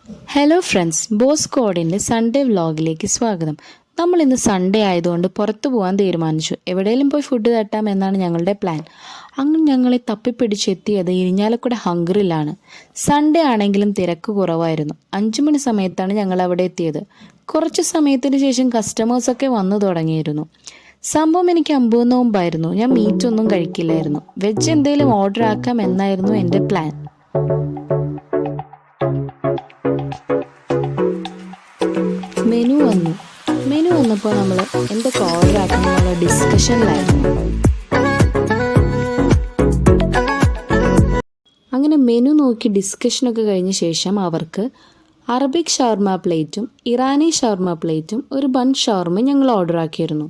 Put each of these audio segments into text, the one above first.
Hello friends, boss കോഡിൻ്റെ Sunday വ്ളോഗിലേക്ക് സ്വാഗതം. നമ്മൾ ഇന്ന് സൺഡേ ആയതുകൊണ്ട് പുറത്തു പോകാൻ തീരുമാനിച്ചു. എവിടെയെങ്കിലും പോയി ഫുഡ് തട്ടാം എന്നാണ് ഞങ്ങളുടെ പ്ലാൻ. അങ്ങനെ ഞങ്ങളെ തപ്പിപ്പിടിച്ചെത്തിയത് ഇരിഞ്ഞാലക്കുട ഹംഗറിലാണ്. സൺഡേ ആണെങ്കിലും തിരക്ക് കുറവായിരുന്നു. 5 മണി സമയത്താണ് ഞങ്ങൾ അവിടെ എത്തിയത്. കുറച്ച് സമയത്തിന് ശേഷം കസ്റ്റമേഴ്സൊക്കെ വന്നു തുടങ്ങിയിരുന്നു. സംഭവം എനിക്ക് 50 നോമ്പായിരുന്നു. ഞാൻ മീറ്റ് ഒന്നും കഴിക്കില്ലായിരുന്നു. വെജ് എന്തെങ്കിലും ഓർഡർ ആക്കാം എന്നായിരുന്നു എൻ്റെ പ്ലാൻ. മെനു വന്നപ്പോൾ നമ്മൾ എന്തൊക്കെ ഓർഡർ ആക്കുന്നുള്ള ഡിസ്കഷനിലായിരുന്നു. അങ്ങനെ മെനു നോക്കി ഡിസ്കഷനൊക്കെ കഴിഞ്ഞ ശേഷം അവർക്ക് അറബിക് ഷവർമ പ്ലേറ്റും ഇറാനി ഷവർമ പ്ലേറ്റും ഒരു ബൺ ഷവർമയും ഞങ്ങൾ ഓർഡർ ആക്കിയിരുന്നു.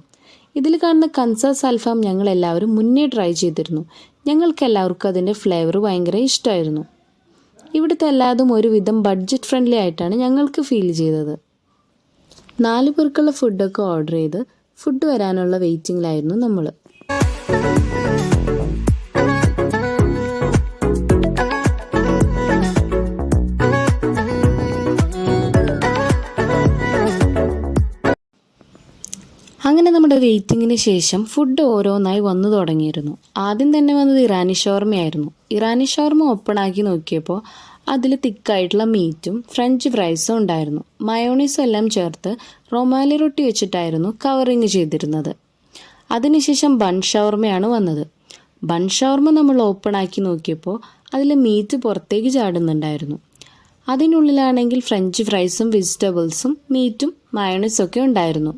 ഇതിൽ കാണുന്ന കൻസാസ് അൽഫാം ഞങ്ങൾ എല്ലാവരും മുന്നേ ട്രൈ ചെയ്തിരുന്നു. ഞങ്ങൾക്ക് എല്ലാവർക്കും അതിൻ്റെ ഫ്ലേവർ ഭയങ്കര ഇഷ്ടമായിരുന്നു. ഇവിടുത്തെ എല്ലാതും ഒരുവിധം ബഡ്ജറ്റ് ഫ്രണ്ട്ലി ആയിട്ടാണ് ഞങ്ങൾക്ക് ഫീൽ ചെയ്തത്. 4 പേർക്കുള്ള ഫുഡൊക്കെ ഓർഡർ ചെയ്ത് ഫുഡ് വരാനുള്ള വെയിറ്റിംഗിലായിരുന്നു നമ്മൾ. അങ്ങനെ നമ്മുടെ വെയിറ്റിങ്ങിന് ശേഷം ഫുഡ് ഓരോന്നായി വന്നു തുടങ്ങിയിരുന്നു. ആദ്യം തന്നെ വന്നത് ഇറാനി ഷവർമയായിരുന്നു. ഇറാനി ഷവർമ ഓപ്പൺ ആക്കി നോക്കിയപ്പോൾ അതിൽ തിക്കായിട്ടുള്ള മീറ്റും ഫ്രഞ്ച് ഫ്രൈസും ഉണ്ടായിരുന്നു. മയോണീസും എല്ലാം ചേർത്ത് റൊമാലി റൊട്ടി വെച്ചിട്ടായിരുന്നു കവറിങ് ചെയ്തിരുന്നത്. അതിനുശേഷം ബൺ ഷവർമയാണ് വന്നത്. ബൺ ഷവർമ നമ്മൾ ഓപ്പൺ ആക്കി നോക്കിയപ്പോൾ അതിൽ മീറ്റ് പുറത്തേക്ക് ചാടുന്നുണ്ടായിരുന്നു. അതിനുള്ളിലാണെങ്കിൽ ഫ്രഞ്ച് ഫ്രൈസും വെജിറ്റബിൾസും മീറ്റും മയോണീസും ഒക്കെ ഉണ്ടായിരുന്നു.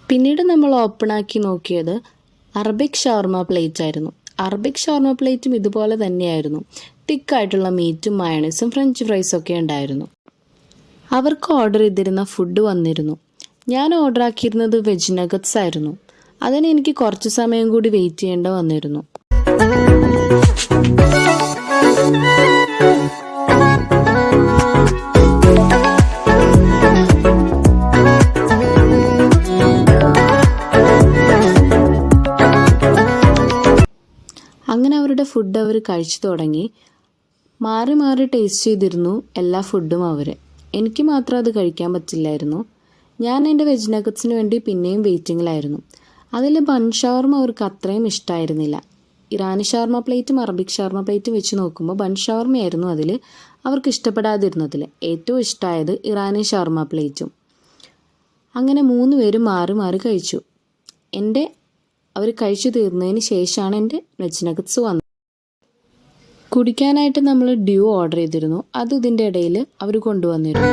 പിന്നീട് നമ്മൾ ഓപ്പൺ ആക്കി നോക്കിയത് അറബിക് ഷവർമ പ്ലേറ്റ് ആയിരുന്നു. അറബിക് ഷവർമ പ്ലേറ്റും ഇതുപോലെ തന്നെയായിരുന്നു. തിക്കായിട്ടുള്ള മീറ്റും മയണീസും ഫ്രഞ്ച് ഫ്രൈസും ഒക്കെ ഉണ്ടായിരുന്നു. അവർക്ക് ഓർഡർ ചെയ്തിരുന്ന ഫുഡ് വന്നിരുന്നു. ഞാൻ ഓർഡർ ആക്കിയിരുന്നത് വെജ് നഗറ്റ്സ് ആയിരുന്നു. അതിന് എനിക്ക് കുറച്ച് സമയം കൂടി വെയിറ്റ് ചെയ്യേണ്ട വന്നിരുന്നു. അങ്ങനെ അവരുടെ ഫുഡ് അവർ കഴിച്ചു തുടങ്ങി. മാറി മാറി ടേസ്റ്റ് ചെയ്തിരുന്നു എല്ലാ ഫുഡും അവർ. എനിക്ക് മാത്രം അത് കഴിക്കാൻ പറ്റില്ലായിരുന്നു. ഞാൻ എൻ്റെ വെജ് നഗറ്റ്സിന് വേണ്ടി പിന്നെയും വെയിറ്റിങ്ങിലായിരുന്നു. അതിൽ ബൺ ഷവർമ അവർക്ക് അത്രയും ഇഷ്ടമായിരുന്നില്ല. ഇറാനി ഷവർമ പ്ലേറ്റും അറബിക് ഷവർമ പ്ലേറ്റും വെച്ച് നോക്കുമ്പോൾ ബൺ ഷവർമയായിരുന്നു അതിൽ അവർക്ക് ഇഷ്ടപ്പെടാതിരുന്നതിൽ. ഏറ്റവും ഇഷ്ടമായത് ഇറാനി ഷവർമ പ്ലേറ്റും. അങ്ങനെ 3 പേരും മാറി മാറി കഴിച്ചു. അവർ കഴിച്ചു തീർന്നതിന് ശേഷമാണ് എൻ്റെ വെജ് നഗറ്റ്സ് വന്നത്. കുടിക്കാനായിട്ട് നമ്മൾ ഡ്യൂ ഓർഡർ ചെയ്തിരുന്നു. അത് ഇതിൻ്റെ ഇടയിൽ അവർ കൊണ്ടുവന്നിരുന്നു.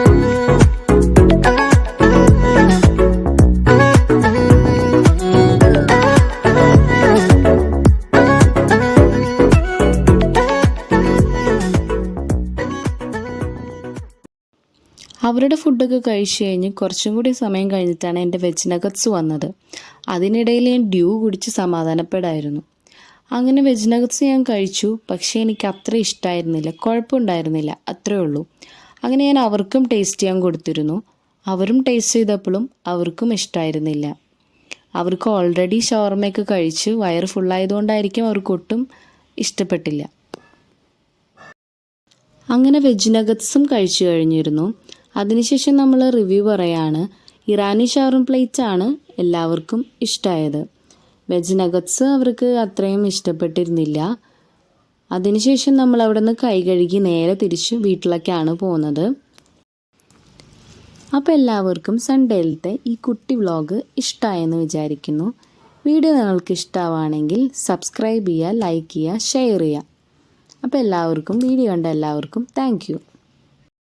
അവരുടെ ഫുഡൊക്കെ കഴിച്ചു കഴിഞ്ഞ് കുറച്ചും കൂടി സമയം കഴിഞ്ഞിട്ടാണ് എൻ്റെ വെജ് നഗറ്റ്സ് വന്നത്. അതിനിടയിൽ ഞാൻ ഡ്യൂ കുടിച്ച് സമാധാനപ്പെടായിരുന്നു. അങ്ങനെ വെജ് നഗറ്റ്സ് ഞാൻ കഴിച്ചു. പക്ഷേ എനിക്ക് അത്ര ഇഷ്ടമായിരുന്നില്ല. കുഴപ്പമുണ്ടായിരുന്നില്ല, അത്രേ ഉള്ളൂ. അങ്ങനെ ഞാൻ അവർക്കും ടേസ്റ്റ് ചെയ്യാൻ കൊടുത്തിരുന്നു. അവരും ടേസ്റ്റ് ചെയ്തപ്പോഴും അവർക്കും ഇഷ്ടമായിരുന്നില്ല. അവർക്ക് ഓൾറെഡി ഷവർമയൊക്കെ കഴിച്ച് വയറ് ഫുള്ളായതുകൊണ്ടായിരിക്കും അവർക്കൊട്ടും ഇഷ്ടപ്പെട്ടില്ല. അങ്ങനെ വെജ് നഗറ്റ്സും കഴിച്ചു കഴിഞ്ഞിരുന്നു. അതിനുശേഷം നമ്മൾ റിവ്യൂ പറയാണ്. ഇറാനി ഷവർമ പ്ലേറ്റ് ആണ് എല്ലാവർക്കും ഇഷ്ടമായത്. വെജ് നഗറ്റ്സ് അവർക്ക് അത്രയും ഇഷ്ടപ്പെട്ടിരുന്നില്ല. അതിനുശേഷം നമ്മൾ അവിടെ നിന്ന് കൈ കഴുകി നേരെ തിരിച്ച് വീട്ടിലേക്കാണ് പോകുന്നത്. അപ്പോൾ എല്ലാവർക്കും സൺഡേയിലത്തെ ഈ കുട്ടി വ്ളോഗ് ഇഷ്ടമായെന്ന് വിചാരിക്കുന്നു. വീഡിയോ നിങ്ങൾക്ക് ഇഷ്ടമാണെങ്കിൽ സബ്സ്ക്രൈബ് ചെയ്യുക, ലൈക്ക് ചെയ്യുക, ഷെയർ ചെയ്യുക. അപ്പോൾ വീഡിയോ കണ്ട എല്ലാവർക്കും താങ്ക് യു.